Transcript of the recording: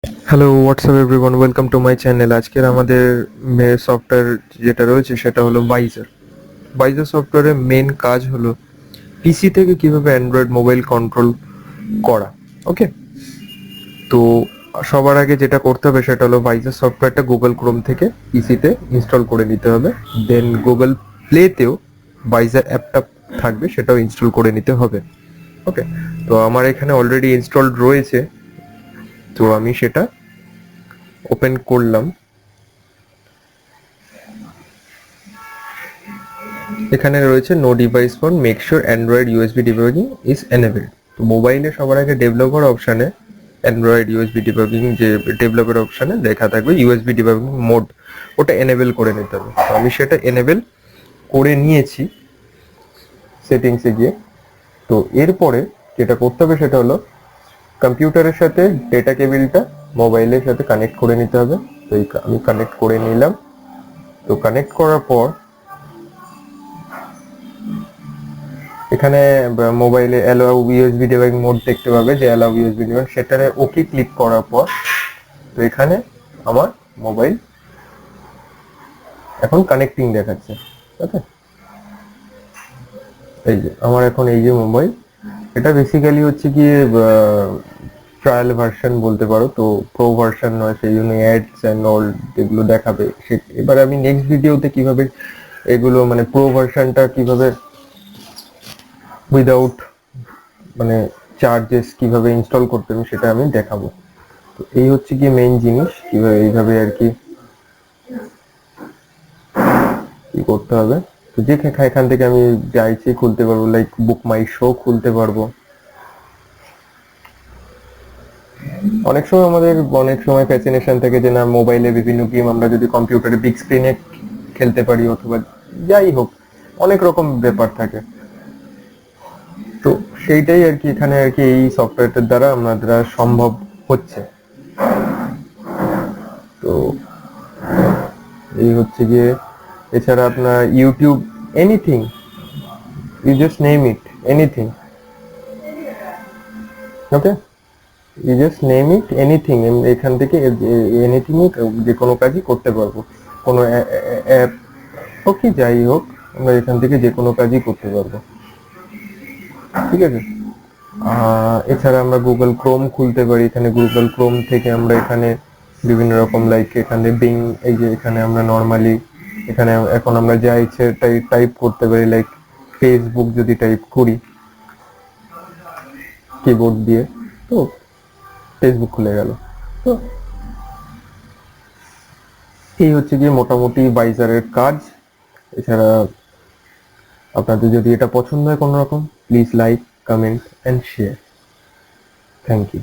Hello WhatsApp everyone, welcome to my channel. আজকের আমাদের software যেটা রয়েছে সেটা হলো ভাইজার। ভাইজার সফটওয়্যারের মেন কাজ হলো পিসি থেকে কিভাবে অ্যান্ড্রয়েড মোবাইল কন্ট্রোল করা। ওকে, তো সবার আগে যেটা করতে হবে সেটা হলো ভাইজার সফটওয়্যারটা গুগল ক্রোম থেকে পিসিতে ইনস্টল করে নিতে হবে। দেন গুগল প্লেতেও ভাইজার অ্যাপটা থাকবে, সেটাও ইনস্টল করে নিতে হবে। ওকে, তো আমার এখানে অলরেডি ইনস্টলড রয়েছে, তো আমি সেটা ওপেন করলাম। এখানে রয়েছে no device for make sure Android USB debugging is enabled. তো মোবাইলে সবার আগে ডেভেলপার অপশানে অ্যান্ড্রয়েড ইউএসবি ডিবাগিং যে ডেভেলপার অপশানে লেখা থাকবে ইউএসবি ডিবাগিং মোড, ওটা এনেবল করে নিতে হবে। তো আমি সেটা এনেবল করে নিয়েছি সেটিংসে গিয়ে। তো এরপরে যেটা করতে হবে সেটা হলো কম্পিউটারের সাথে ডেটা কেবিলটা মোবাইলের সাথে কানেক্ট করে নিতে হবে। তো আমি কানেক্ট করে নিলাম। তো কানেক্ট করার পর এখানে মোবাইলে অ্যালাউ ইউএসবি ডিভাইস মোড দেখতে পাবে, যে অ্যালাউ ইউএসবি ডিভাইস, সেটারে ওকে ক্লিক করার পর তো এখানে আমার মোবাইল এখন কানেক্টিং দেখাচ্ছে। ওকে, এই যে আমার এখন এই যে মোবাইল, এটা বেসিক্যালি হচ্ছে কি ট্রায়াল ভার্সন বলতে পারো, তো প্রো ভার্সন নয়, সেই জন্য অ্যাডস অ্যান্ড অল যেগুলো দেখাবে এবার আমি নেক্সট ভিডিওতে কিভাবে এগুলো মানে প্রো ভার্সনটা কিভাবে উইদাউট মানে চার্জেস কিভাবে ইনস্টল করতে হবে সেটা আমি দেখাবো। তো এই হচ্ছে কি মেইন জিনিস, কিভাবে এইভাবে আর কি করতে হবে। তো যে এখান থেকে আমি যা ইচ্ছে খুলতে পারবো, লাইক বুক মাই শো খুলতে পারবো। অনেক সময় ফ্যাসিনেশন থাকে যে না, মোবাইলে বিভিন্ন গেম আমরা যদি কম্পিউটারে বিগ স্ক্রিনে খেলতে পারি, অথবা যাই হোক অনেক রকম ব্যাপার থাকে। তো সেইটাই আর কি এখানে আর কি এই সফটওয়্যারটার দ্বারা আমাদের সম্ভব হচ্ছে। তো এই হচ্ছে গিয়ে, এছাড়া আপনার YouTube anything, you just name it anything. Okay, you just name it anything, এখান থেকে এনিথিং যে কোনো কাজই করতে পারবো। কোনো অ্যাপ হোক কি যাই হোক, আমরা এখান থেকে যে কোনো কাজই করতে পারবো। ঠিক আছে, এছাড়া আমরা গুগল ক্রোম খুলতে পারি। এখানে গুগল ক্রোম থেকে আমরা এখানে বিভিন্ন রকম লাইক এখানে বিং, এই যে এখানে আমরা নর্মালি এখানে এখন আমরা যা ইচ্ছে তাই টাইপ করতে পারি। লাইক ফেসবুক যদি টাইপ করি কিবোর্ড দিয়ে, তো ফেসবুক খুলে গেল। তো এই হচ্ছে গিয়ে মোটামুটি ভাইজারের কাজ। এছাড়া আপনাদের যদি এটা পছন্দ হয় কোনো রকম, please like, comment and share. Thank you.